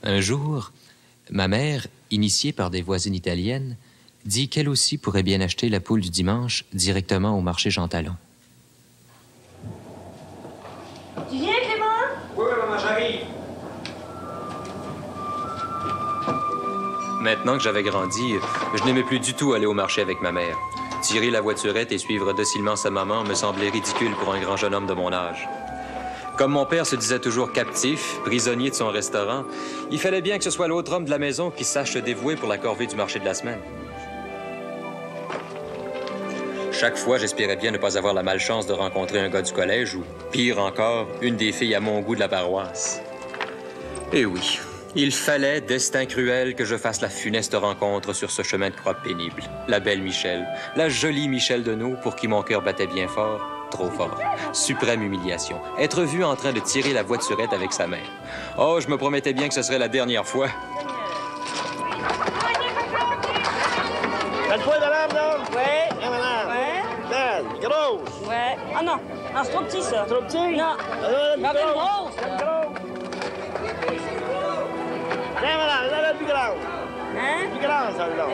Un jour, ma mère, initiée par des voisines italiennes, dit qu'elle aussi pourrait bien acheter la poule du dimanche directement au marché Jean Talon. Tu viens, Clément? Oui, maman, j'arrive. Maintenant que j'avais grandi, je n'aimais plus du tout aller au marché avec ma mère. Tirer la voiturette et suivre docilement sa maman me semblait ridicule pour un grand jeune homme de mon âge. Comme mon père se disait toujours captif, prisonnier de son restaurant, il fallait bien que ce soit l'autre homme de la maison qui sache se dévouer pour la corvée du marché de la semaine. Chaque fois, j'espérais bien ne pas avoir la malchance de rencontrer un gars du collège ou, pire encore, une des filles à mon goût de la paroisse. Et oui, il fallait, destin cruel, que je fasse la funeste rencontre sur ce chemin de croix pénible. La belle Michel, la jolie Michel Deneau, pour qui mon cœur battait bien fort, trop fort. Suprême humiliation. Être vu en train de tirer la voiturette avec sa mère. Oh, je me promettais bien que ce serait la dernière fois. T'as le poil, madame, là? Ouais. Hein, madame? Ouais. Belle, grosse. Ouais. Ah non, non, c'est trop petit, ça. Trop petit? Non. La plus grosse. grosse. La plus grosse. Tiens, madame, la plus grande. Hein? La plus grande, celle-là.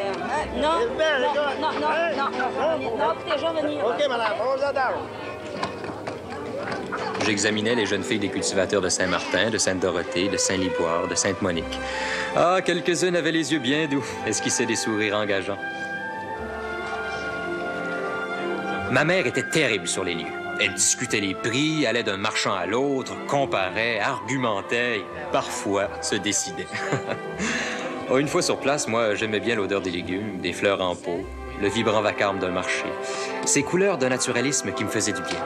Non. Elle est belle, Non, elle est non, non, hein? non, non, t'es déjà venu. OK, madame, on vous attend. J'examinais les jeunes filles des cultivateurs de Saint-Martin, de Sainte-Dorothée, de Saint-Liboire, de Sainte-Monique. Ah, quelques-unes avaient les yeux bien doux, esquissaient des sourires engageants. Ma mère était terrible sur les lieux. Elle discutait les prix, allait d'un marchand à l'autre, comparait, argumentait et parfois se décidait. Oh, une fois sur place, moi, j'aimais bien l'odeur des légumes, des fleurs en pot, le vibrant vacarme d'un marché. Ces couleurs d'un naturalisme qui me faisaient du bien.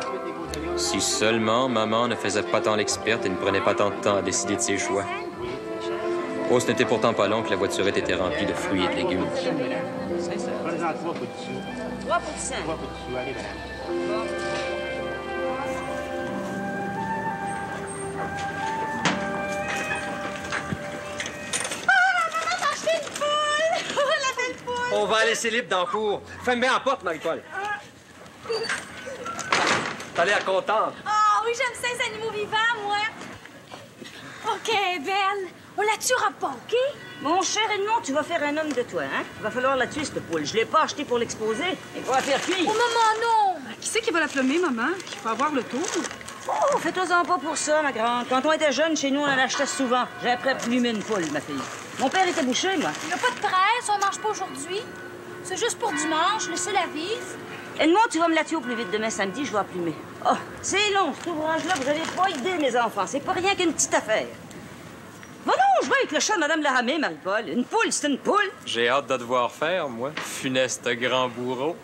Si seulement maman ne faisait pas tant l'experte et ne prenait pas tant de temps à décider de ses choix. Oh, ce n'était pourtant pas long que la voiturette était remplie de fruits et de légumes. 3 pour 5. On va laisser libre dans le four. Ferme bien la porte, Marie-Paul. T'as l'air contente. Ah oui, j'aime ça, les animaux vivants, moi. OK, belle. On la tuera pas, OK? Mon cher Edmond, tu vas faire un homme de toi, hein? Il va falloir la tuer, cette poule. Je l'ai pas achetée pour l'exposer. Il va la faire cuire. Oh, maman, non! Qui c'est qui va la plomber, maman? Il faut avoir le tour. Oh, fais-toi-en pas pour ça, ma grande. Quand on était jeune, chez nous, on en achetait souvent. J'ai appris à plumer une poule, ma fille. Mon père était boucher, moi. Il n'y a pas de presse, on mange pas aujourd'hui. C'est juste pour dimanche, laissez-la vivre. Edmond, tu vas me la tuer au plus vite demain samedi, je vais la plumer. Oh, c'est long, cet ouvrage-là. Vous avez pas idée, mes enfants. C'est pas rien qu'une petite affaire. Va non, je vais avec le chat de Mme Laramée, Marie-Paul. Une poule, c'est une poule. J'ai hâte de te voir faire, moi. Funeste grand bourreau.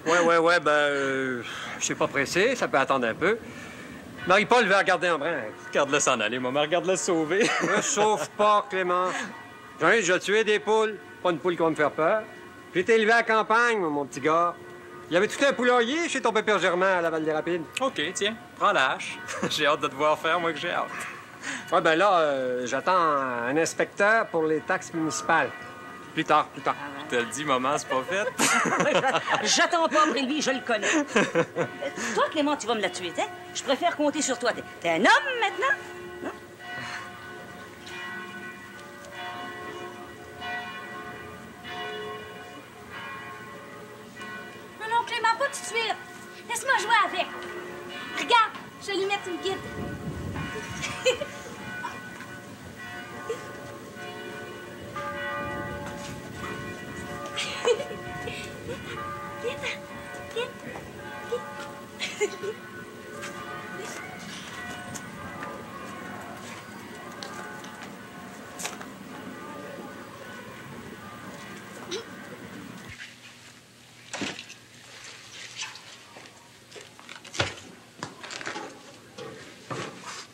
Ouais, je suis pas pressé, ça peut attendre un peu. Marie-Paul va regarder en brin. Regarde-le s'en aller, maman. Regarde-le sauver. Ne sauve pas, Clément. J'en ai déjà tué des poules. Pas une poule qui va me faire peur. J'ai été élevé à la campagne, mon petit gars. Il y avait tout un poulailler chez ton pépère Germain à la Val-des-Rapides. OK, tiens. Prends la hache. J'ai hâte de te voir faire, moi, que j'ai hâte. Ouais, ben là, j'attends un inspecteur pour les taxes municipales. Plus tard. Je te le dis, maman, c'est pas fait. J'attends pas après lui, je le connais. Toi, Clément, tu vas me la tuer, t'es? Je préfère compter sur toi. T'es un homme, maintenant? Non? Non, Clément, pas tout de suite. Laisse-moi jouer avec. Regarde, je vais lui mettre une guide.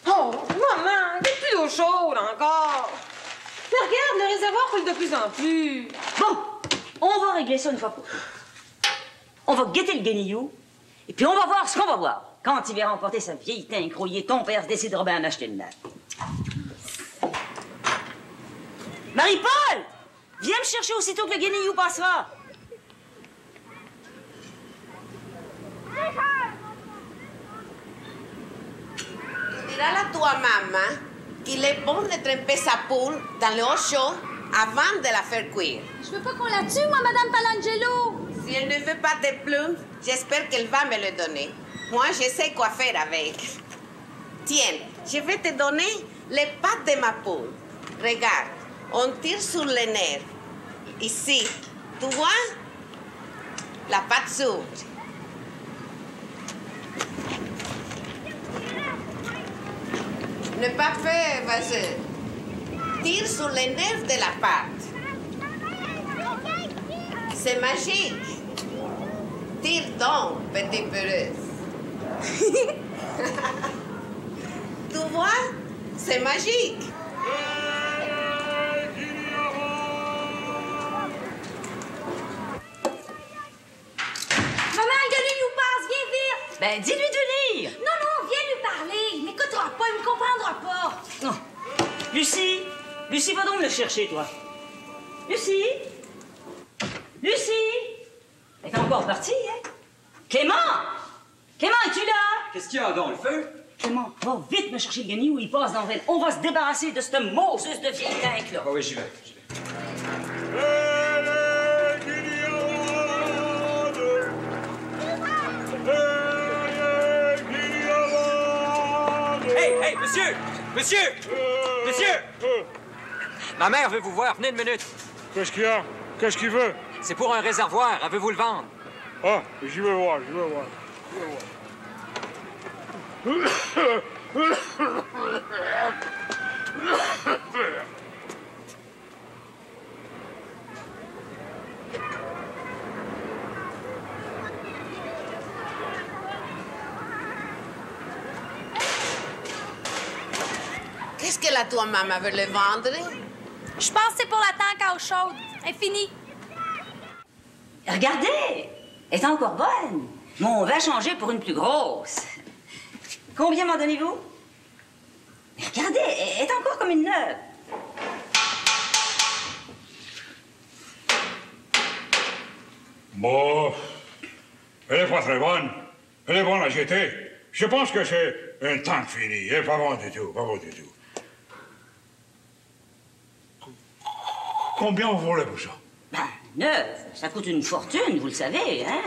Oh, maman, t'es plus d'eau chaude encore. Mais regarde, le réservoir coule de plus en plus. Bon, on va régler ça une fois pour toutes. On va guetter le guenillou, et puis on va voir ce qu'on va voir. Quand il verra emporter sa vieille teinte grouillée, ton père se décidera bien d'en acheter une natte. Marie-Paul! Viens me chercher aussitôt que le guenillou passera. Dirà la tua mamma che Il est bon de tremper sa poule dans l'eau chaude avant de la faire cuire. Je veux pas qu'on la tue, moi, Madame Palangelo. Si elle ne veut pas de plumes, j'espère qu'elle va me le donner. Moi, je sais quoi faire avec. Tiens, je vais te donner les pattes de ma poule. Regarde, on tire sur les nerfs. Ici, tu vois? La patte s'ouvre. Ne pas faire, vas-y. Tire sur les nerfs de la patte. C'est magique. Tire donc, petit peureuse. Tu vois? C'est magique. Maman, Gagné nous passe, viens vite. Ben, dis-lui de lire. Non, viens lui parler. Il m'écoutera pas, il me comprendra pas. Non. Lucie, Lucie, va donc le chercher, toi. Lucie? Lucie? Elle est encore partie, hein? Clément! Clément, es-tu là? Qu'est-ce qu'il y a dans le feu? Clément, va vite me chercher le guenille où il passe dans le veine. On va se débarrasser de cette Moses de vieille tank, là. Ah oui, j'y vais. Hey, monsieur! Monsieur! Monsieur! Ma mère veut vous voir. Venez une minute. Qu'est-ce qu'il y a? Qu'est-ce qu'il veut? C'est pour un réservoir. Elle veut vous le vendre. Ah, j'y vais voir. Qu'est-ce que la tua maman veut le vendre? Je pense que c'est pour la tank à eau chaude. Elle est finie. Regardez! Elle est encore bonne. Mais on va changer pour une plus grosse. Combien m'en donnez-vous? Mais regardez, elle est encore comme une neuve. Bon, elle est pas très bonne. Elle est bonne à jeter. Je pense que c'est un tank fini. Elle est pas bonne du tout, pas bonne du tout. Combien vous voulez pour ça? Ben, neuve, ça coûte une fortune, vous le savez, hein?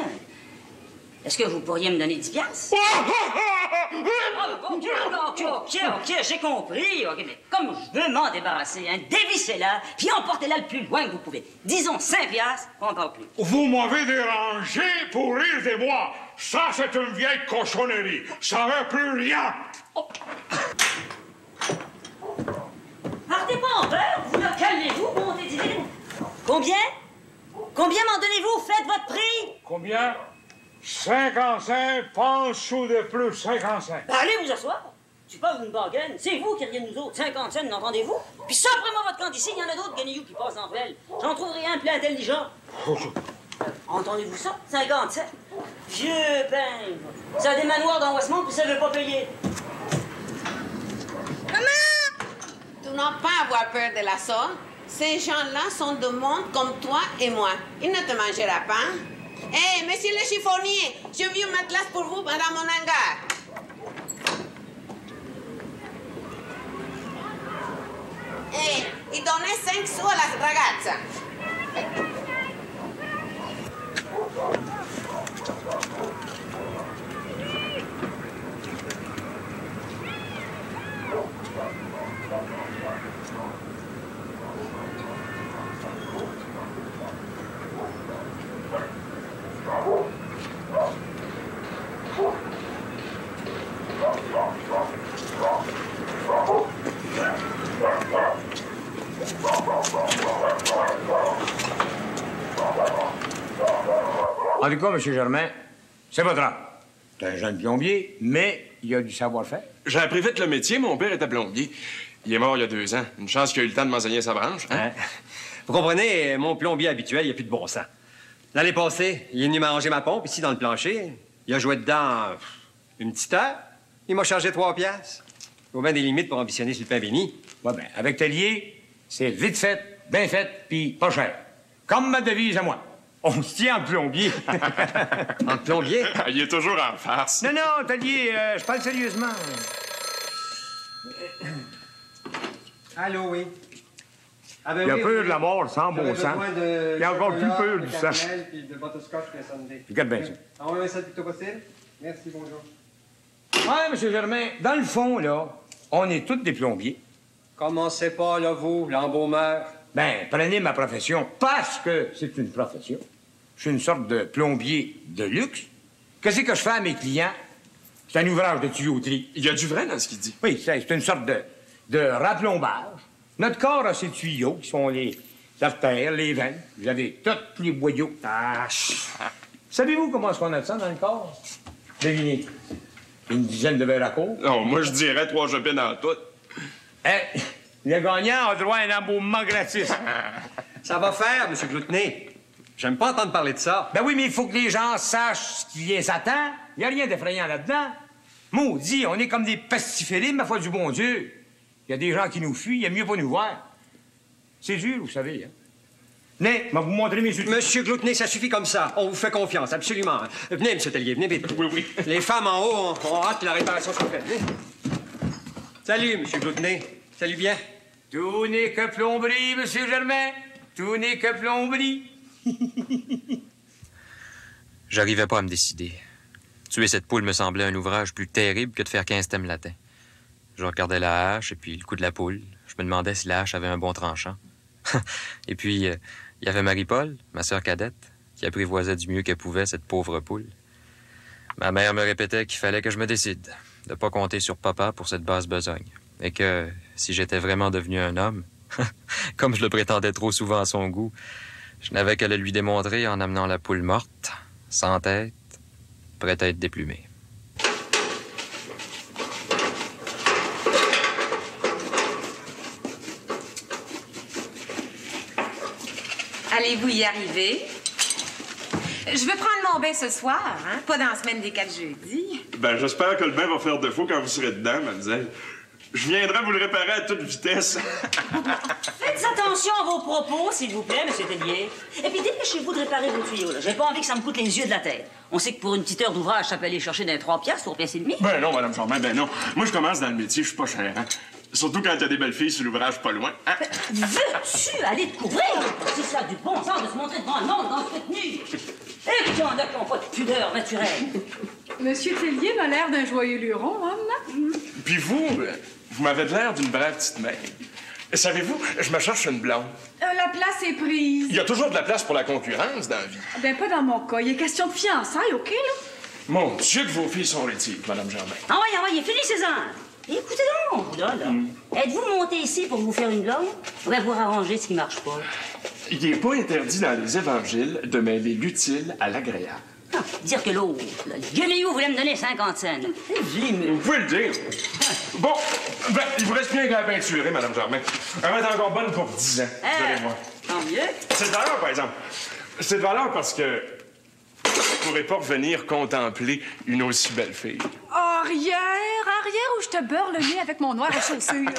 Est-ce que vous pourriez me donner 10 piastres? OK, j'ai compris. OK, mais comme je veux m'en débarrasser, hein, dévissez-la, puis emportez-la le plus loin que vous pouvez. Disons 5 piastres, on parle plus. Vous m'avez dérangé pour rire de moi. Ça, c'est une vieille cochonnerie. Ça ne veut plus rien. Partez pas en peur, vous là, calmez-vous, montez divine. Combien? Combien m'en donnez-vous? Faites votre prix. Combien? 55, pas en dessous de plus, 55. Ben, allez vous asseoir. Tu parles d'une bargaine. C'est vous qui riez de nous autres. 50 cents, n'entendez-vous? Puis ça, après-moi, votre camp d'ici, il y en a d'autres guenilloux qui passent en pelle. J'en trouverai un plus intelligent. Entendez-vous ça? 50 cents. Vieux pingre. Ça a des manoirs dans Westmont, puis ça veut pas payer. Maman! Tu n'as pas à avoir peur de la sorte. Ces gens-là sont de monde comme toi et moi. Ils ne te mangera pas. Hé, monsieur le chiffonnier, j'ai vu une matelas pour vous dans mon hangar. Hé, il donnait 5 sous à la ragazza. En tout cas, M. Germain, c'est votre âme. C'est un jeune plombier, mais il a du savoir-faire. J'ai appris vite le métier. Mon père était plombier. Il est mort il y a 2 ans. Une chance qu'il a eu le temps de m'enseigner sa branche. Hein? Vous comprenez, mon plombier habituel, il n'y a plus de bon sens. L'année passée, il est venu m'arranger ma pompe ici dans le plancher. Il a joué dedans une petite heure. Il m'a chargé 3 piastres. Il y a bien des limites pour ambitionner sur le pain béni. Ouais, ben, avec Tellier, c'est vite fait, bien fait, puis pas cher. Comme ma devise à moi. On se tient en plombier. En plombier? Il est toujours en farce. Non, Tellier, je parle sérieusement. Allô, oui. Ah ben Il y a oui, peur oui. de la mort sans bon J'aurais sens. besoin de Il y a encore plus chocolat, peur de du sang. caramel, puis de butterscotch puis un sundae. Regarde bien ça. Envoyez ça le plus tôt possible. Merci, bonjour. Ouais, M. Germain, dans le fond, là, on est tous des plombiers. Commencez pas, là, vous, l'embaumeur. Ben, prenez ma profession parce que c'est une profession. Je suis une sorte de plombier de luxe. Qu'est-ce que je fais à mes clients? C'est un ouvrage de tuyauterie. Il y a du vrai dans ce qu'il dit. Oui, c'est une sorte de raplombage. Notre corps a ses tuyaux, qui sont les artères, les veines. Vous avez tous les boyaux. Savez-vous comment est-ce qu'on a ça dans le corps? Devinez. Une dizaine de verres à court. Non, moi, je dirais 3 chopines dans tout. Le gagnant a droit à un embaumement gratis. Ça va faire, M. Gloutenay. J'aime pas entendre parler de ça. Ben oui, mais il faut que les gens sachent ce qui les attend. Il n'y a rien d'effrayant là-dedans. Maudit, on est comme des pestiférés, ma foi du bon Dieu. Il y a des gens qui nous fuient, il a mieux pas nous voir. C'est dur, vous savez. Hein? Venez, je vais vous montrer mes outils. Monsieur Gloutenay, ça suffit comme ça. On vous fait confiance, absolument. Venez, M. Tellier, venez vite. Oui, oui. Les femmes en haut ont hâte que la réparation soit faite. Venez. Salut, M. Gloutenay. Salut bien. Tout n'est que plomberie, M. Germain. Tout n'est que plomberie. J'arrivais pas à me décider. Tuer cette poule me semblait un ouvrage plus terrible que de faire 15 thèmes latins. Je regardais la hache et puis le coup de la poule. Je me demandais si la hache avait un bon tranchant. Et puis, il y avait Marie-Paul, ma sœur cadette, qui apprivoisait du mieux qu'elle pouvait cette pauvre poule. Ma mère me répétait qu'il fallait que je me décide, de pas compter sur papa pour cette basse besogne. Et que, si j'étais vraiment devenu un homme, comme je le prétendais trop souvent à son goût, je n'avais qu'à le lui démontrer en amenant la poule morte, sans tête, prête à être déplumée. Allez-vous y arriver? Je veux prendre mon bain ce soir, hein? Pas dans la semaine des 4 jeudis. Ben, j'espère que le bain va faire défaut quand vous serez dedans, mademoiselle. Je viendrai vous le réparer à toute vitesse. Faites attention à vos propos, s'il vous plaît, M. Tellier. Et puis dépêchez-vous de réparer vos tuyaux, là. J'ai pas envie que ça me coûte les yeux de la tête. On sait que pour une petite heure d'ouvrage, ça peut aller chercher des 3 piastres, 3 piastres et demi. Ben non, Madame Germain, ben non. Moi, je commence dans le métier, je suis pas cher, hein. Surtout quand il y a des belles filles sur l'ouvrage pas loin, hein. Veux-tu aller te couvrir? C'est ça du bon sens de se montrer devant le monde dans cette tenue. Et qu'il y en a qui n'ont pas de pudeur naturelle. Monsieur Tellier m'a l'air d'un joyeux luron, homme. Puis vous m'avez l'air d'une brave petite mère. Savez-vous, je me cherche une blonde. La place est prise. Il y a toujours de la place pour la concurrence dans la vie. Ben, pas dans mon cas. Il est question de fiançailles, OK, là? Mon Dieu que vos filles sont rétives, Madame Germain. Envoyez, finissez-en. Écoutez donc, là. Êtes-vous monté ici pour vous faire une blonde? On va vous arranger ce qui marche pas. Il n'est pas interdit dans les évangiles de mêler l'utile à l'agréable. Ah, dire que l'autre, là, le guenillou voulait me donner 50 cents. Vous pouvez le dire. Bon, ben, il vous reste bien qu'à la peinturer, Madame Germain. Elle va être encore bonne pour 10 ans. Vous allez voir. Tant mieux. C'est de valeur, par exemple. C'est de valeur parce que je pourrais pas revenir contempler une aussi belle fille. Arrière où je te beurre le nez avec mon noir à chaussures.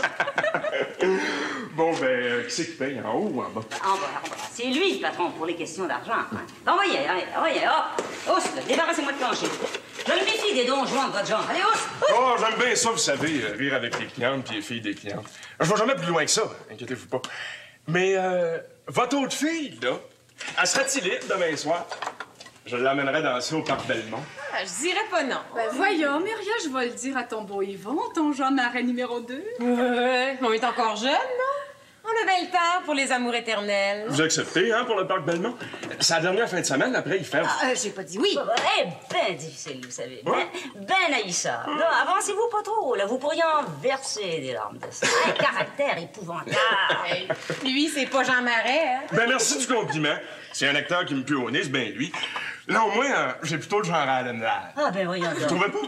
Bon, ben, qui c'est qui paye, en haut ou en bas? En bas. C'est lui, le patron, pour les questions d'argent. Hein. Envoyez, hop. Hausse, là, débarrassez-moi de plancher. Je me méfie des donjons de votre genre. Allez, hausse. Oh, j'aime bien ça, vous savez, rire avec les clientes puis les filles des clientes. Je vais jamais plus loin que ça, inquiétez-vous pas. Mais, votre autre fille, là, elle serait-il libre demain soir? Je l'amènerai danser au Parc Belmont. Ah, je dirais pas non. Ben, voyons, Myria, je vais le dire à ton beau Yvon, ton Jean Marais numéro 2. Ouais, on est encore jeunes, non? On a bien le temps pour les amours éternels. Vous acceptez, hein, pour le Parc Belmont? C'est la dernière fin de semaine, après, il ferme. J'ai pas dit oui. Ben difficile, vous savez. Ben haïssable. Là, avancez-vous pas trop, là. Vous pourriez en verser des larmes de sang. Un caractère épouvantable. Lui, c'est pas Jean Marais, hein? Ben, merci du compliment. C'est un acteur qui me pue au nez, c'est bien lui. Là, au moins, j'ai plutôt le genre à Alan Ladd. Ah, ben voyons Vous donc. trouvez pas?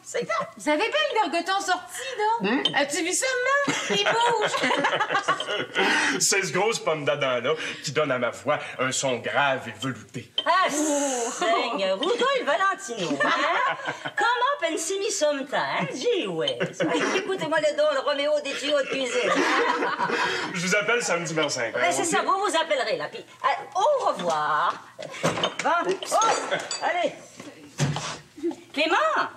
C'est Vous avez pas le bergoton sorti, là? As-tu vu ça, maman? Il bouge! C'est ce grosse pomme d'Adam-là qui donne à ma voix un son grave et velouté. Ah, Seigneur, vous deux, le Valentino, hein? Comment pensimi somta, hein? Gee whiz. Écoutez-moi le don, le Roméo des tuyaux de cuisine. Je vous appelle samedi vers 5 heures. Ben, c'est ça, vous vous appellerez, là. Puis, au revoir. Bon, allez. Clément!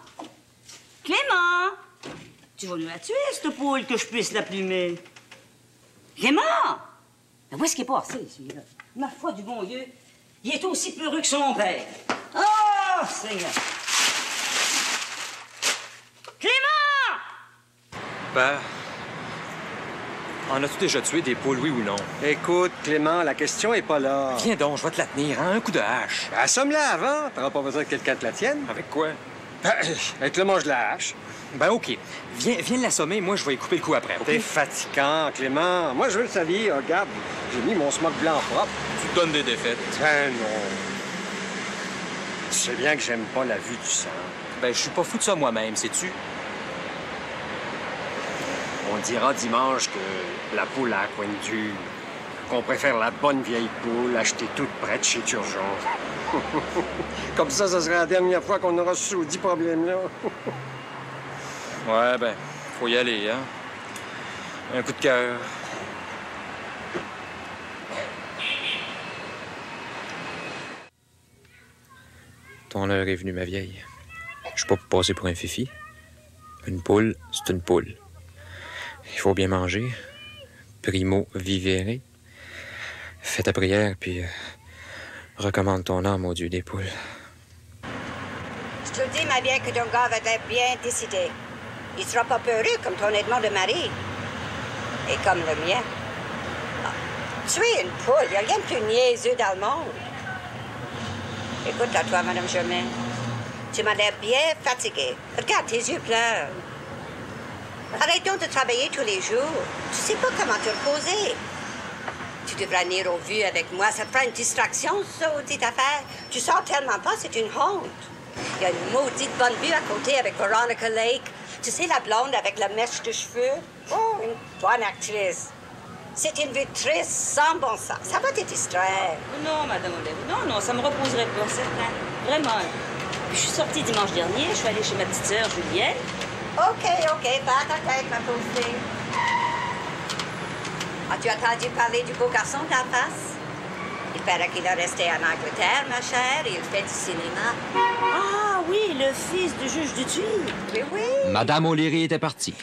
Tu vas nous la tuer, cette poule, que je puisse la plumer. Clément! Mais où est-ce qu'il est passé, celui-là? Ma foi du bon Dieu, il est aussi peureux que son père. Oh, Seigneur! Clément! Père, en as-tu déjà tué des poules, oui ou non? Écoute, Clément, la question est pas là. Viens donc, je vais te la tenir, hein? Un coup de hache. Assomme-la avant. T'auras pas besoin que quelqu'un te la tienne. Avec quoi? Avec le manche de la hache. Ben, OK. Viens l'assommer, moi, je vais y couper le cou après, OK? T'es fatigant, Clément. Moi, je veux le salir. Regarde, j'ai mis mon smock blanc propre. Tu te donnes des défaites. Ben non. Tu sais bien que j'aime pas la vue du sang. Ben, je suis pas fou de ça moi-même, sais-tu? On dira dimanche que la poule a coin de dur, qu'on préfère la bonne vieille poule achetée toute prête chez Turgeon. Comme ça sera la dernière fois qu'on aura ce dit problème-là. Ouais, ben, faut y aller, hein? Un coup de cœur. Ton heure est venue, ma vieille. Je suis pas pour passer pour un fifi. Une poule, c'est une poule. Il faut bien manger. Primo vivere. Fais ta prière, puis recommande ton âme au Dieu des poules. Je te le dis, ma vieille, que ton gars va être bien décidé. Il sera pas peureux comme ton aidement de mari. Et comme le mien. Ah, tu es une poule. Il n'y a rien de plus niaiseux dans le monde. Écoute à toi, Madame Germain. Tu m'as l'air bien fatiguée. Regarde, tes yeux pleurent. Arrêtons de travailler tous les jours. Tu sais pas comment te reposer. Tu devrais venir aux vues avec moi. Ça te fera une distraction, ça, maudite affaire. Tu sors tellement pas, c'est une honte. Il y a une maudite bonne vue à côté avec Veronica Lake. Tu sais, la blonde avec la mèche de cheveux? Oh, une bonne actrice. C'est une vue triste, sans bon sens. Ça va te distraire. Non, Madame Olive. Non, ça me reposerait pas, certain. Vraiment. Puis je suis sortie dimanche dernier. Je suis allée chez ma petite sœur, Julienne. OK, pas ta tête, ma pauvre fille. As-tu entendu parler du beau garçon d'en face? Il paraît qu'il est resté en Angleterre, ma chère, et il fait du cinéma. Ah oui, le fils du juge du Tuy. Oui, oui. Madame O'Leary était partie.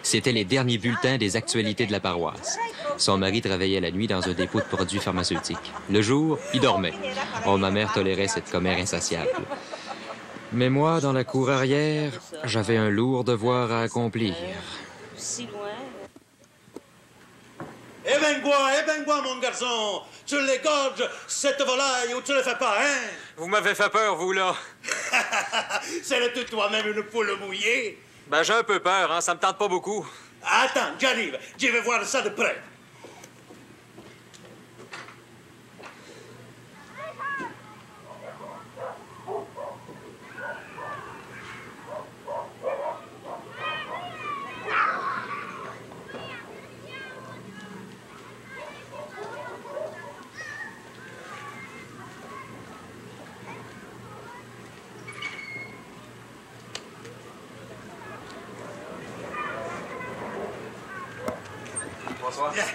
C'était les derniers bulletins des actualités de la paroisse. Son mari travaillait la nuit dans un dépôt de produits pharmaceutiques. Le jour, il dormait. Oh, ma mère tolérait cette commère insatiable. Mais moi, dans la cour arrière, j'avais un lourd devoir à accomplir. Si loin. Eh ben quoi, mon garçon? Tu l'égorges, cette volaille, ou tu le fais pas, hein? Vous m'avez fait peur, vous, là. Serais-tu toi-même une poule mouillée? Ben, j'ai un peu peur, hein. Ça me tente pas beaucoup. Attends, j'arrive. Je vais voir ça de près. Bien.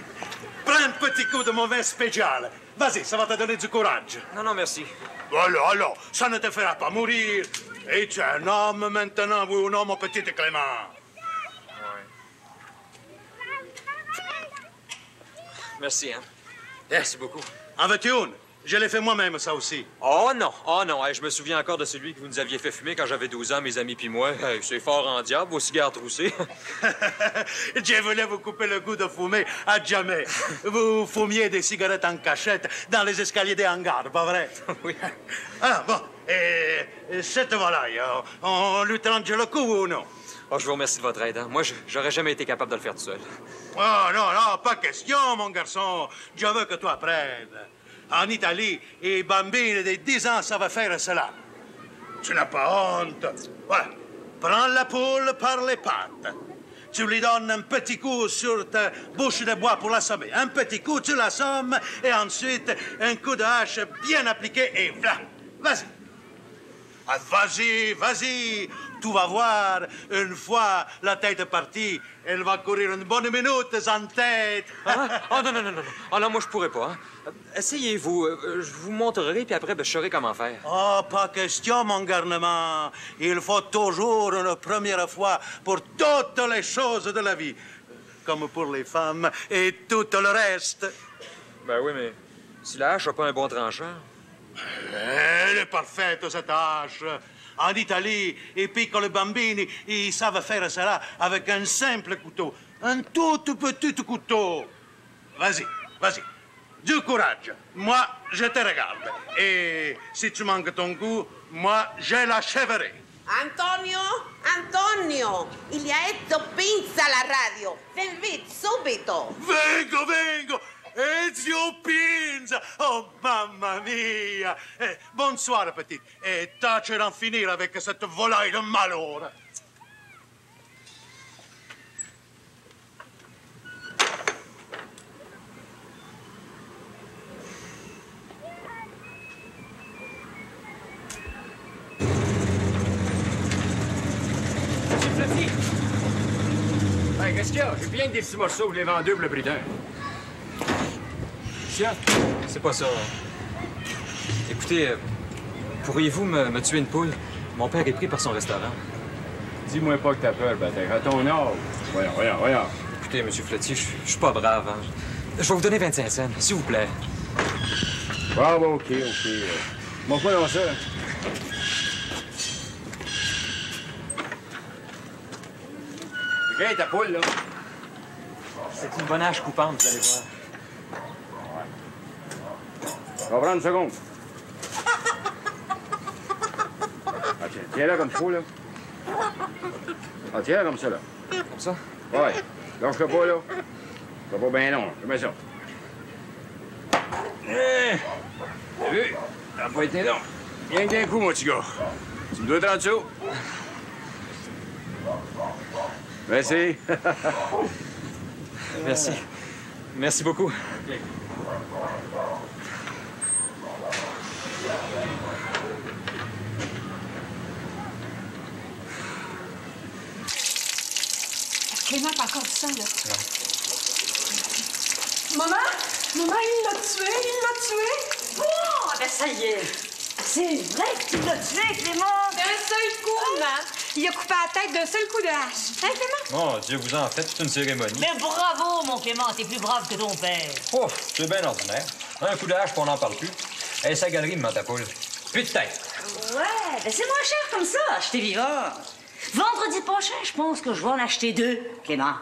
Prends un petit coup de mon vin spécial. Vas-y, ça va te donner du courage. Non, merci. Alors, ça ne te fera pas mourir. Et tu es un homme maintenant, oui ou non, mon petit Clément? Merci, hein. Merci beaucoup. En veux-tu une? Je l'ai fait moi-même, ça aussi. Oh non. Hey, je me souviens encore de celui que vous nous aviez fait fumer quand j'avais 12 ans, mes amis puis moi. Hey, c'est fort en diable, vos cigares troussés. Je voulais vous couper le goût de fumer à jamais. Vous fumiez des cigarettes en cachette dans les escaliers des hangars, pas vrai? Oui. Ah, bon. Et cette volaille, on lui tranche le cou ou non? Oh, je vous remercie de votre aide. Hein. Moi, j'aurais jamais été capable de le faire tout seul. Oh, non, pas question, mon garçon. Je veux que tu apprennes. En Italie, les bambines de 10 ans savent faire cela. Tu n'as pas honte. Voilà. Prends la poule par les pattes. Tu lui donnes un petit coup sur ta bouche de bois pour l'assommer. Un petit coup, tu l'assommes, et ensuite, un coup de hache bien appliqué, et voilà. Vas-y. Ah, vas-y. Tu vas voir, une fois la tête partie, elle va courir une bonne minute sans tête. Hein? Oh, non, non, non, non. Oh, non, moi, je pourrais pas. Hein? Essayez-vous. Je vous montrerai, puis après, ben, je saurai comment faire. Oh, pas question, mon garnement. Il faut toujours une première fois pour toutes les choses de la vie. Comme pour les femmes et tout le reste. Ben oui, mais si la hache n'a pas un bon tranchant... Elle est parfaite, cette hache. En Italie, et puis que les bambini, ils savent faire cela avec un simple couteau. Un tout petit couteau. Vas-y, vas-y. Du courage. Moi, je te regarde. Et si tu manques ton coup, moi, je l'achèverai. Antonio, Antonio, il y a Edo Pinza alla radio. Ven vite, subito. Vengo, vengo. Ezio Pinza! Oh, mamma mia! Bonsoir, petite. Et tâche d'en finir avec cette volaille de malheur. Fluffy! Hey, qu'est-ce qu'il y a? J'ai bien que des petits morceaux, vous les vendez pour le prix d'un. C'est pas ça. Écoutez, pourriez-vous me tuer une poule? Mon père est pris par son restaurant. Dis-moi pas que t'as peur, bataille. À ton âge. Voyons. Écoutez, M. Flotty, je suis pas brave. Hein. Je vais vous donner 25 cents, s'il vous plaît. Ah, bon, OK. Montre-moi dans ça. OK, ta poule, là. C'est une bonne hache coupante, vous allez voir. On va prendre une seconde. Ah, tiens-la comme il faut, là. Ah, tiens-la comme ça, là. Comme ça? Ouais. Lâche-le pas, là. C'est pas bien long. Fais-moi ça. T'as vu? Ça n'a pas été long. Rien que d'un coup, mon petit gars. Tu me dois 30 sous. Merci. Merci. Merci beaucoup. Okay. Clément, t'as encore du sang, là. Non. Maman, il l'a tué! Oh, ben ça y est. C'est vrai que tu l'as tué, Clément! D'un seul coup, maman. Il a coupé la tête d'un seul coup de hache. Hein, Clément? Mon Dieu, vous en faites toute une cérémonie. Mais bravo, mon Clément, t'es plus brave que ton père. Ouf, c'est bien ordinaire. Un coup de hache, puis on n'en parle plus. Hey, sa galerie me ment ta poule. Plus de tête. Ouais, ben c'est moins cher comme ça, acheter vivant. Vendredi prochain, je pense que je vais en acheter 2, Clément.